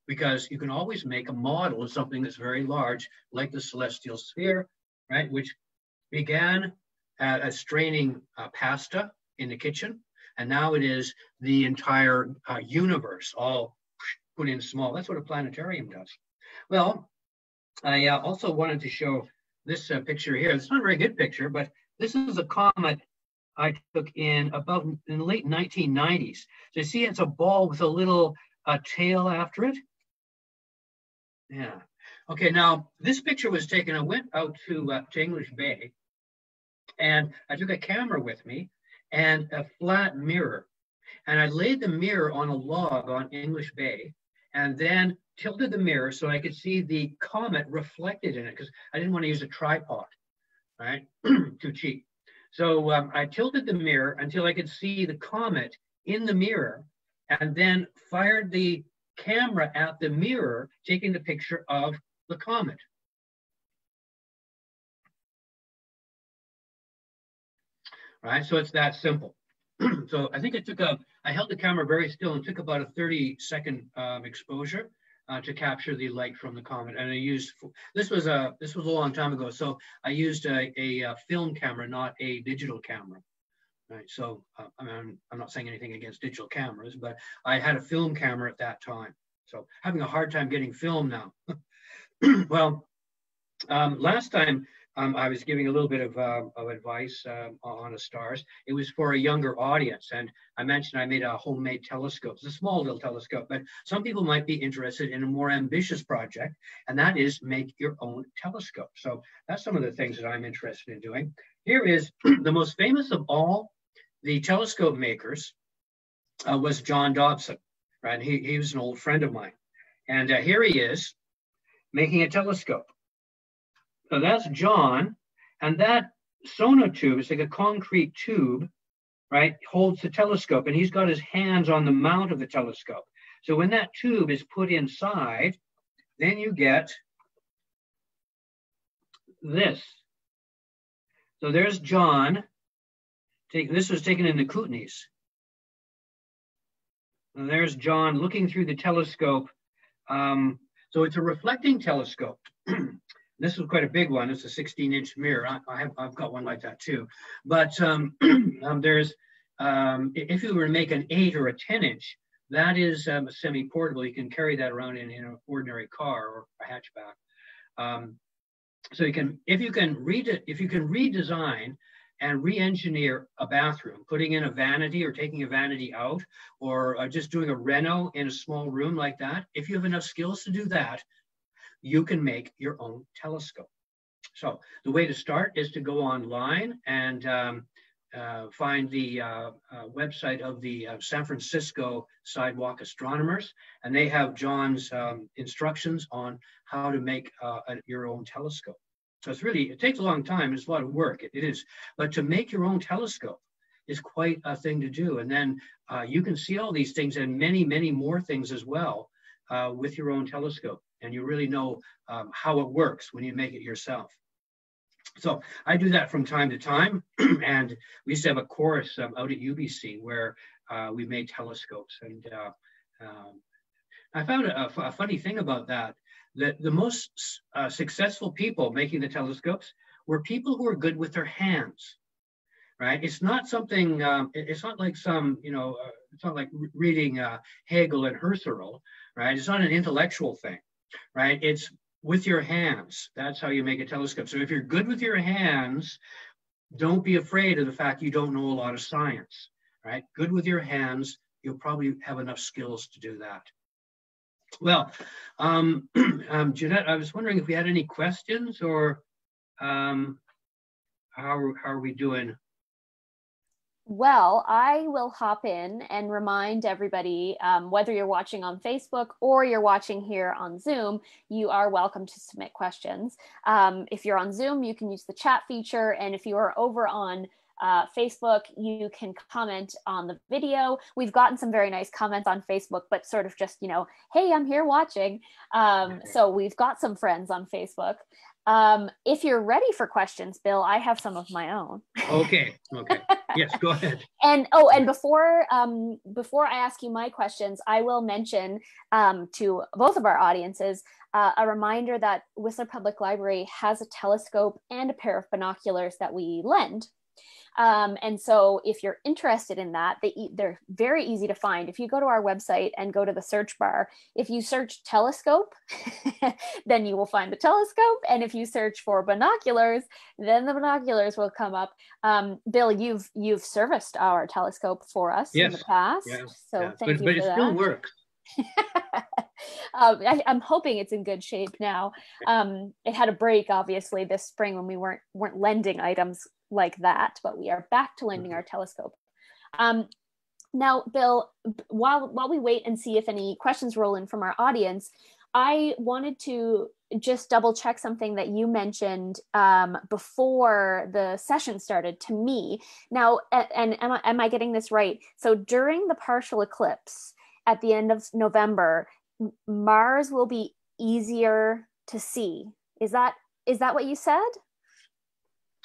because you can always make a model of something that's very large, like the celestial sphere, right? Which began as straining pasta in the kitchen, and now it is the entire universe, all put in small. That's what a planetarium does. Well, I also wanted to show this picture here. It's not a very good picture, but this is a comet I took in the late 1990s. So you see it's a ball with a little tail after it. Yeah. Okay, now this picture was taken, I went out to English Bay, and I took a camera with me and a flat mirror. And I laid the mirror on a log on English Bay and then tilted the mirror so I could see the comet reflected in it because I didn't want to use a tripod, right? Too cheap. So I tilted the mirror until I could see the comet in the mirror and then fired the camera at the mirror, taking the picture of the comet. Right, so it's that simple. So I think I held the camera very still and took about a 30-second exposure to capture the light from the comet. And I used, this was a long time ago, so I used a film camera, not a digital camera. Right, so I mean, I'm not saying anything against digital cameras, but I had a film camera at that time. So having a hard time getting film now. Well, last time I was giving a little bit of advice on the stars. It was for a younger audience, and I mentioned I made a homemade telescope. It's a small little telescope, but some people might be interested in a more ambitious project, and that is make your own telescope. So that's some of the things that I'm interested in doing. Here is the most famous of all the telescope makers was John Dobson, right? He was an old friend of mine, and here he is making a telescope. So that's John, and that sonotube, it's like a concrete tube, right, holds the telescope, and he's got his hands on the mount of the telescope. So when that tube is put inside, then you get this. So there's John. This was taken in the Kootenays. And there's John looking through the telescope. So it's a reflecting telescope. This was quite a big one. It's a 16-inch mirror. I've got one like that too. But there's, if you were to make an 8 or a 10-inch, that is semi-portable. You can carry that around in an ordinary car or a hatchback. So you can, if you can redesign and re-engineer a bathroom, putting in a vanity or taking a vanity out, or just doing a reno in a small room like that, if you have enough skills to do that, you can make your own telescope. So the way to start is to go online and find the website of the San Francisco Sidewalk Astronomers, and they have John's instructions on how to make your own telescope. So it takes a long time, it's a lot of work, it is. But to make your own telescope, is quite a thing to do. And then you can see all these things and many, many more things as well with your own telescope. And you really know how it works when you make it yourself. So I do that from time to time. And we used to have a course out at UBC where we made telescopes. And I found a funny thing about that, that the most successful people making the telescopes were people who are good with their hands, right? It's not something, it's not like some, it's not like reading Hegel and Husserl, right? It's not an intellectual thing, right? It's with your hands. That's how you make a telescope. So if you're good with your hands, don't be afraid of the fact you don't know a lot of science, right? Good with your hands, you'll probably have enough skills to do that. Well, Jeanette, I was wondering if we had any questions, or how are we doing? Well, I will hop in and remind everybody, whether you're watching on Facebook or you're watching here on Zoom, you are welcome to submit questions. If you're on Zoom, you can use the chat feature. And if you are over on Facebook, you can comment on the video. We've gotten some very nice comments on Facebook, but sort of just, hey, I'm here watching. So we've got some friends on Facebook. If you're ready for questions, Bill, I have some of my own. Okay. Yes, go ahead. And before I ask you my questions, I will mention to both of our audiences a reminder that Whistler Public Library has a telescope and a pair of binoculars that we lend. And so if you're interested in that, they're very easy to find. If you go to our website and go to the search bar, if you search telescope, then you will find the telescope. And if you search for binoculars, then the binoculars will come up. Bill, you've serviced our telescope for us in the past. So thank you for that. But it still works. I'm hoping it's in good shape now. It had a break, obviously, this spring when we weren't lending items like that, but we are back to lending our telescope. Now, Bill, while we wait and see if any questions roll in from our audience, I wanted to just double check something that you mentioned before the session started to me. Now, and am I getting this right? So during the partial eclipse at the end of November, Mars will be easier to see. Is that what you said?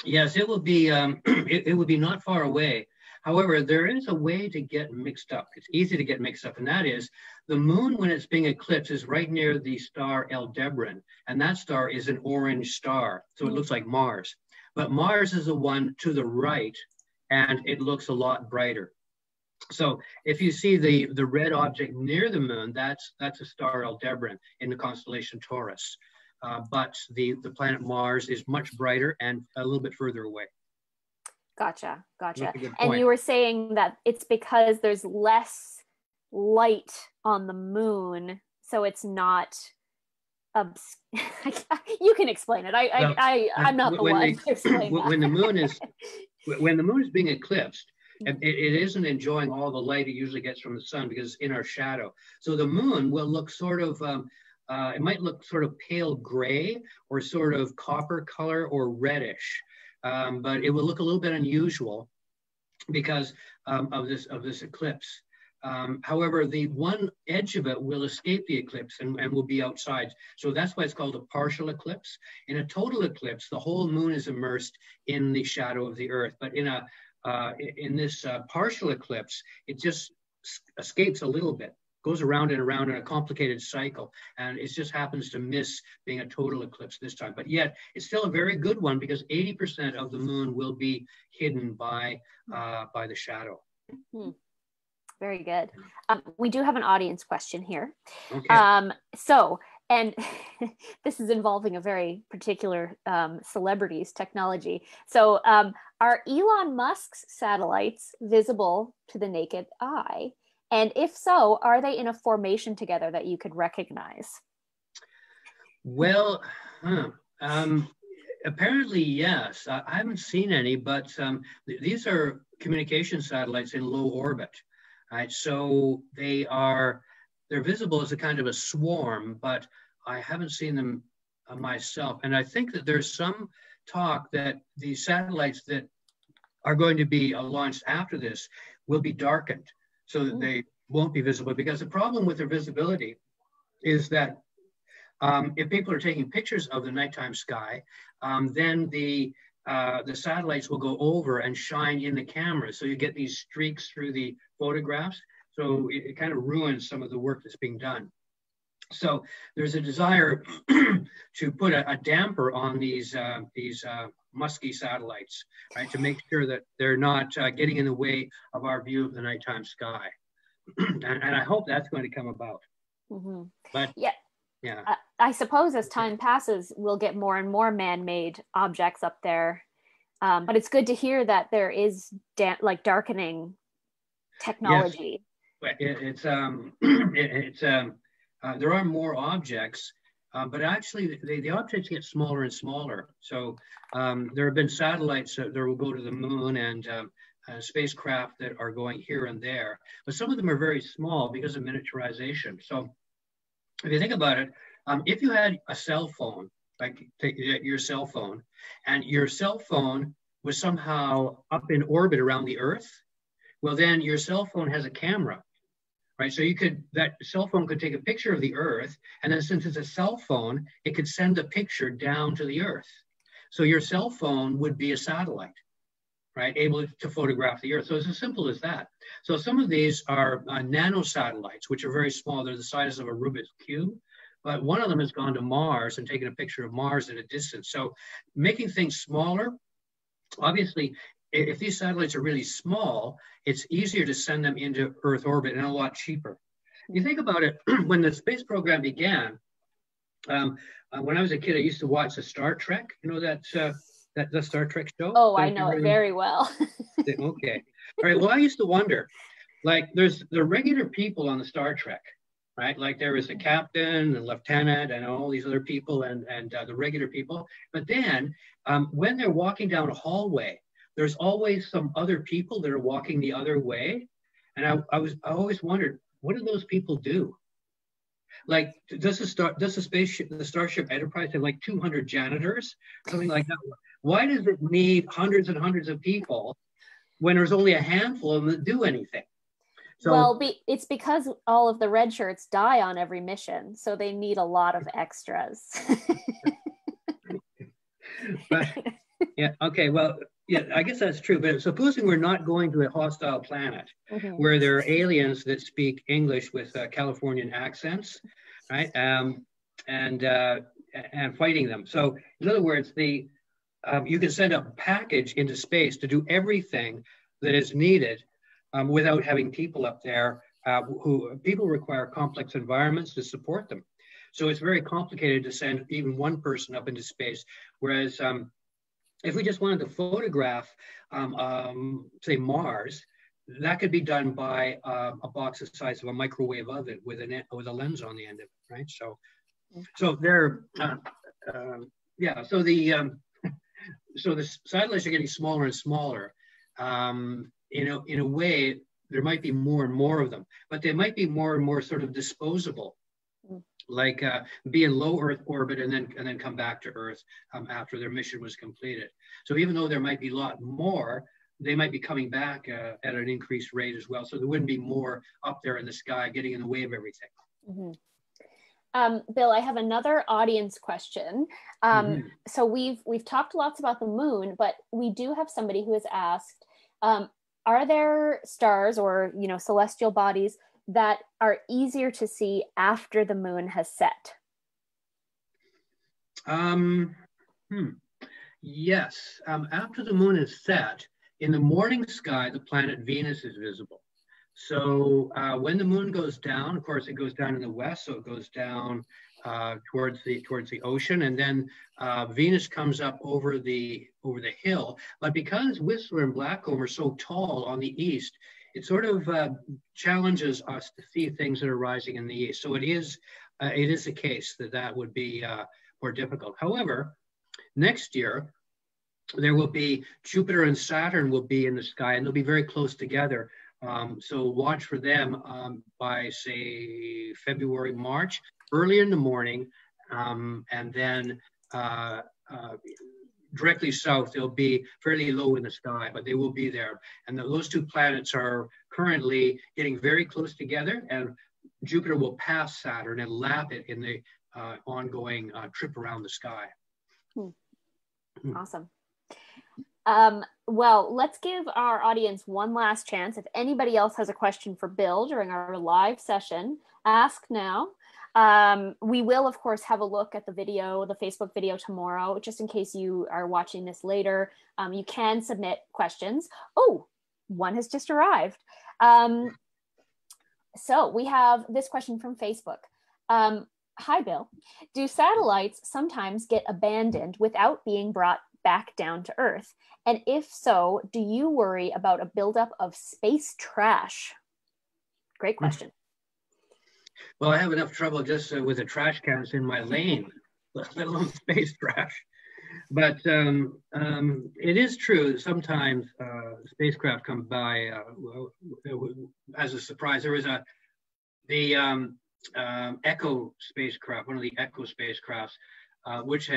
Yes, it will be. It will be not far away. However, there is a way to get mixed up. It's easy to get mixed up, and that is the moon, when it's being eclipsed, is right near the star Aldebaran, and that star is an orange star, so it looks like Mars. But Mars is the one to the right, and it looks a lot brighter. So if you see the red object near the moon, that's a star Aldebaran in the constellation Taurus. But the planet Mars is much brighter and a little bit further away. Gotcha. And you were saying that it's because there's less light on the moon, so it's not. You can explain it. I'm not the one to explain that. When the moon is being eclipsed, it isn't enjoying all the light it usually gets from the sun because it's in our shadow. So the moon will look sort of. It might look sort of pale gray or sort of copper color or reddish, but it will look a little bit unusual because of this eclipse. However, the one edge of it will escape the eclipse and will be outside. So that's why it's called a partial eclipse. In a total eclipse, the whole moon is immersed in the shadow of the Earth. But in this partial eclipse, it just escapes a little bit. Goes around and around in a complicated cycle, and it just happens to miss being a total eclipse this time. But yet, it's still a very good one because 80% of the moon will be hidden by the shadow. Very good. We do have an audience question here. Okay. And this is involving a very particular celebrity's technology. So, are Elon Musk's satellites visible to the naked eye? And if so, are they in a formation together that you could recognize? Well, apparently, yes. I haven't seen any, but these are communication satellites in low orbit. Right? So they're visible as a kind of a swarm, but I haven't seen them myself. And I think that there's some talk that the satellites that are going to be launched after this will be darkened so that they won't be visible. Because the problem with their visibility is that if people are taking pictures of the nighttime sky, then the satellites will go over and shine in the camera. So you get these streaks through the photographs. So it kind of ruins some of the work that's being done. So there's a desire to put a damper on these musky satellites, right, to make sure that they're not getting in the way of our view of the nighttime sky. and I hope that's going to come about. Mm-hmm. But yeah, I suppose as time passes, we'll get more and more man-made objects up there. But it's good to hear that there is like darkening technology. Yes. There are more objects, but actually the objects get smaller and smaller. So there have been satellites that will go to the moon and spacecraft that are going here and there, but some of them are very small because of miniaturization. So if you think about it, if you had a cell phone, like take your cell phone, and your cell phone was somehow up in orbit around the Earth, well, then your cell phone has a camera. Right, so that cell phone could take a picture of the Earth, and then since it's a cell phone, it could send a picture down to the Earth. So your cell phone would be a satellite, right, able to photograph the Earth. So it's as simple as that. So some of these are nano satellites, which are very small. They're the size of a Rubik's Cube, but one of them has gone to Mars and taken a picture of Mars at a distance. So making things smaller, obviously, if these satellites are really small, it's easier to send them into Earth orbit and a lot cheaper. You think about it, when the space program began, when I was a kid, I used to watch the Star Trek. You know the Star Trek show? Oh, I know it very well. Okay. All right. Well, I used to wonder, like, there's the regular people on the Star Trek, right? Like there is the captain, the lieutenant, and all these other people, and the regular people. But then when they're walking down a hallway, there's always some other people that are walking the other way. And I always wondered, what do those people do? Like, does the Starship Enterprise have like 200 janitors, something like that? Why does it need hundreds and hundreds of people when there's only a handful of them that do anything? So, well, it's because all of the red shirts die on every mission, so they need a lot of extras. But, yeah, okay, well, yeah, I guess that's true. But supposing we're not going to a hostile planet where there are aliens that speak English with Californian accents, right? And fighting them. So in other words, you can send a package into space to do everything that is needed without having people up there. People require complex environments to support them. So it's very complicated to send even one person up into space. Whereas if we just wanted to photograph, say, Mars, that could be done by a box the size of a microwave oven with a lens on the end of it, right? So they're, yeah. So the satellites are getting smaller and smaller. In a way, there might be more and more of them, but they might be more and more sort of disposable. Like be in low Earth orbit and then come back to Earth after their mission was completed. So even though there might be a lot more, they might be coming back at an increased rate as well. So there wouldn't be more up there in the sky getting in the way of everything. Bill, I have another audience question. So we've talked lots about the moon, but we do have somebody who has asked, are there stars or celestial bodies that are easier to see after the moon has set? Yes. After the moon is set, in the morning sky, the planet Venus is visible. So when the moon goes down, of course, it goes down in the west, so it goes down towards the ocean, and then Venus comes up over the hill. But because Whistler and Blackcomb are so tall on the east, it sort of challenges us to see things that are rising in the east. So it is the case that would be more difficult. However, next year, there will be Jupiter and Saturn will be in the sky, and they'll be very close together. So watch for them by, say, February, March, early in the morning, and then directly south, they'll be fairly low in the sky, but they will be there. And those two planets are currently getting very close together, and Jupiter will pass Saturn and lap it in the ongoing trip around the sky. Awesome. Well, let's give our audience one last chance. If anybody else has a question for Bill during our live session, ask now. We will, of course, have a look at the video, the Facebook video tomorrow, just in case you are watching this later. You can submit questions. Oh, one has just arrived. So we have this question from Facebook. Hi, Bill. Do satellites sometimes get abandoned without being brought back down to Earth? And if so, do you worry about a buildup of space trash? Great question. Well, I have enough trouble just with the trash cans in my lane, let alone space trash. But it is true that sometimes spacecraft come by as a surprise. There was the Echo spacecraft, one of the Echo spacecrafts, which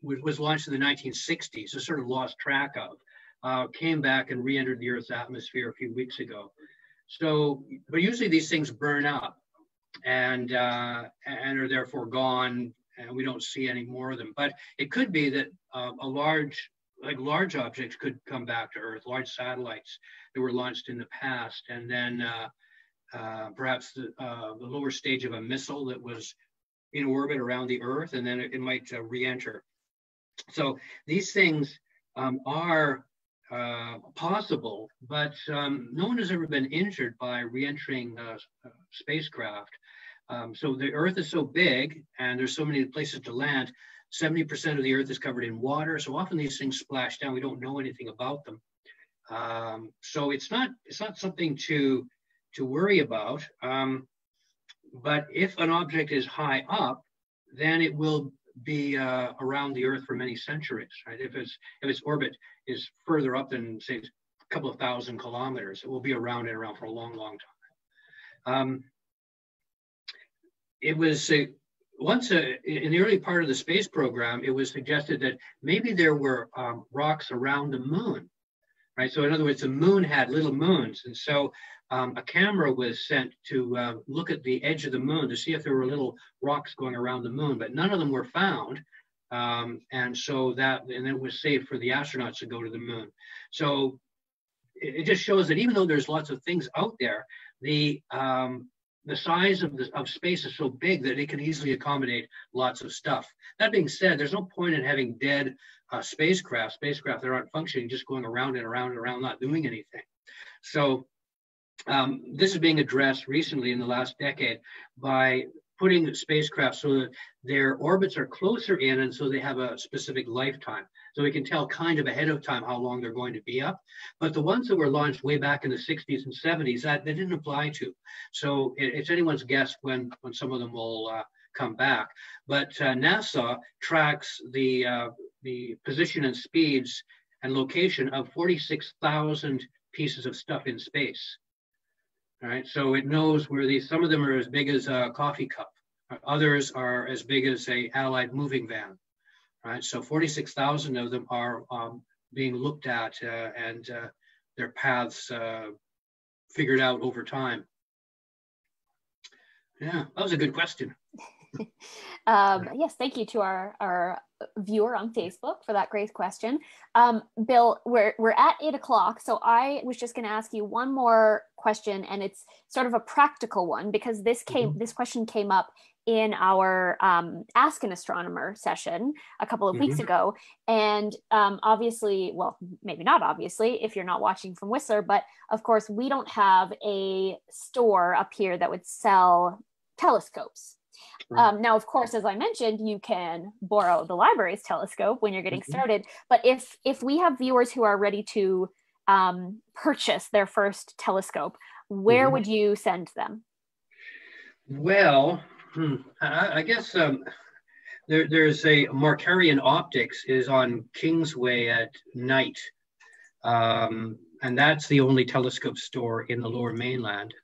was launched in the 1960s, so sort of lost track of, came back and re-entered the Earth's atmosphere a few weeks ago. So, but usually these things burn up and are therefore gone, and we don't see any more of them. But it could be that large objects could come back to Earth, large satellites that were launched in the past, and then perhaps the lower stage of a missile that was in orbit around the Earth, and then it might re-enter. So these things are possible, but no one has ever been injured by re-entering spacecraft. So the Earth is so big and there's so many places to land, 70% of the Earth is covered in water. So often these things splash down. We don't know anything about them. So it's not something to worry about. But if an object is high up, then it will be around the Earth for many centuries, right? If its orbit is further up than, say, a couple of thousand kilometers, it will be around for a long, long time. It was once in the early part of the space program, it was suggested that maybe there were rocks around the moon, right? So in other words, the moon had little moons, and so a camera was sent to look at the edge of the moon to see if there were little rocks going around the moon, but none of them were found. And then it was saved for the astronauts to go to the moon. So it just shows that even though there's lots of things out there, the size of space is so big that it can easily accommodate lots of stuff. That being said, there's no point in having dead spacecraft that aren't functioning, just going around and around and around, not doing anything. So this is being addressed recently in the last decade by putting spacecraft so that their orbits are closer in, and so they have a specific lifetime. So we can tell kind of ahead of time how long they're going to be up. But the ones that were launched way back in the 60s and 70s, that they didn't apply to. So it's anyone's guess when some of them will come back. But NASA tracks the position and speeds and location of 46,000 pieces of stuff in space. All right, so it knows where some of them are as big as a coffee cup. Others are as big as a Allied moving van. All right, so 46,000 of them are being looked at and their paths figured out over time. Yeah, that was a good question. Yes, thank you to our viewer on Facebook for that great question. Bill, we're at 8 o'clock, so I was just going to ask you one more question, and it's sort of a practical one because this question came up in our Ask an Astronomer session a couple of weeks ago, and obviously, well, maybe not obviously if you're not watching from Whistler, but of course we don't have a store up here that would sell telescopes. Right. Now, of course, as I mentioned, you can borrow the library's telescope when you're getting started. But if we have viewers who are ready to purchase their first telescope, where would you send them? Well, I guess there's a Markarian Optics is on Kingsway at night. And that's the only telescope store in the Lower Mainland.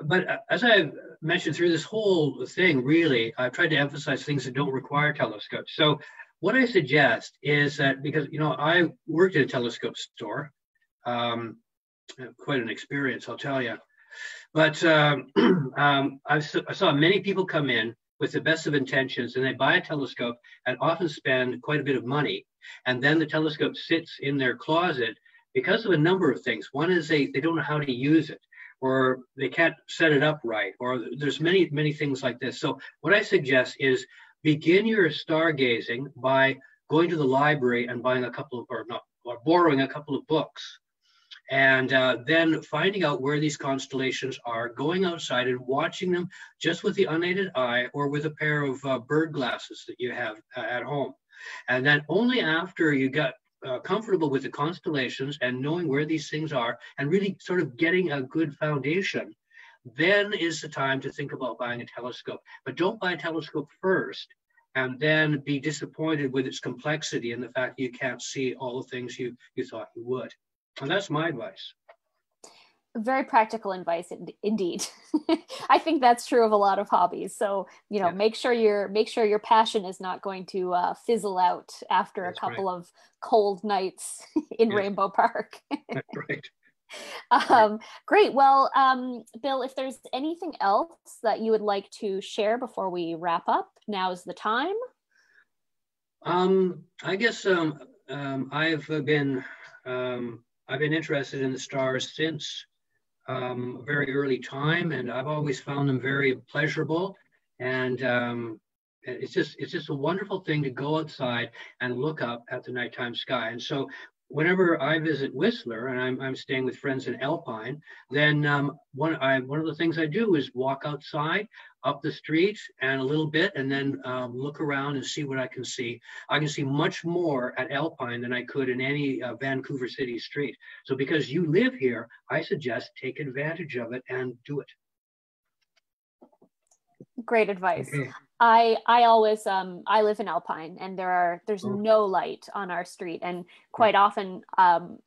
But as I've mentioned through this whole thing, really, I've tried to emphasize things that don't require telescopes. So what I suggest is that, because, you know, I worked at a telescope store, quite an experience, I'll tell you. But I saw many people come in with the best of intentions, and they buy a telescope and often spend quite a bit of money. And then the telescope sits in their closet because of a number of things. One is they don't know how to use it, or they can't set it up right, or there's many things like this. So what I suggest is begin your stargazing by going to the library and buying a couple of, or borrowing a couple of books. And then finding out where these constellations are, going outside and watching them just with the unaided eye or with a pair of bird glasses that you have at home. And then only after you get comfortable with the constellations and knowing where these things are and really sort of getting a good foundation, then is the time to think about buying a telescope. But don't buy a telescope first and then be disappointed with its complexity and the fact that you can't see all the things you thought you would. And that's my advice. Very practical advice, indeed. I think that's true of a lot of hobbies. So, you know, make sure your passion is not going to fizzle out after that's a couple of cold nights in Rainbow Park. That's right. Great. Well, Bill, if there's anything else that you would like to share before we wrap up, now is the time. I guess I've been interested in the stars since a very early time, and I've always found them very pleasurable. And it's just a wonderful thing to go outside and look up at the nighttime sky. And so whenever I visit Whistler and I'm staying with friends in Alpine, then one of the things I do is walk outside, up the street and a little bit, and then look around and see what I can see. I can see much more at Alpine than I could in any Vancouver city street. So because you live here, I suggest take advantage of it and do it. Great advice. Okay. I always I live in Alpine, and there's no light on our street, and quite often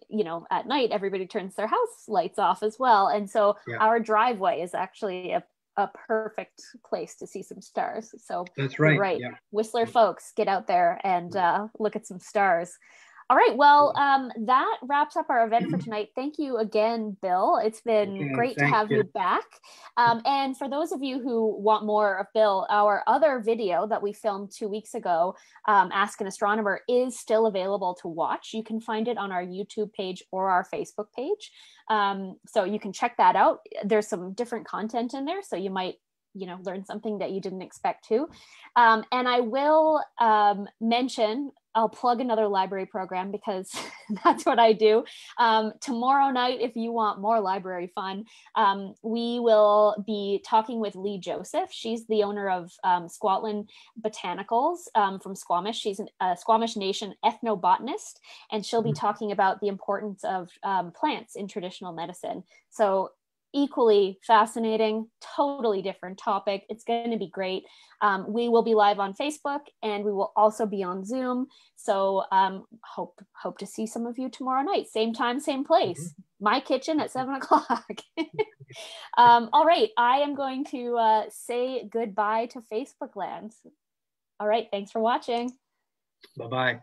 you know, at night everybody turns their house lights off as well, and so our driveway is actually a perfect place to see some stars. So that's right. Right. Yeah. Whistler folks, get out there and look at some stars. All right. Well, that wraps up our event for tonight. Thank you again, Bill. It's been great to have you back. And for those of you who want more of Bill, our other video that we filmed 2 weeks ago, Ask an Astronomer, is still available to watch. You can find it on our YouTube page or our Facebook page. So you can check that out. There's some different content in there, so you might, you know, learn something that you didn't expect to. And I will mention, I'll plug another library program because that's what I do. Tomorrow night, if you want more library fun, we will be talking with Lee Joseph. She's the owner of Squatland Botanicals from Squamish. She's a Squamish Nation ethnobotanist, and she'll be talking about the importance of plants in traditional medicine. So equally fascinating, totally different topic. It's going to be great. We will be live on Facebook, and we will also be on Zoom. So hope to see some of you tomorrow night. Same time, same place. My kitchen at 7 o'clock. All right. I am going to say goodbye to Facebook land. All right. Thanks for watching. Bye-bye.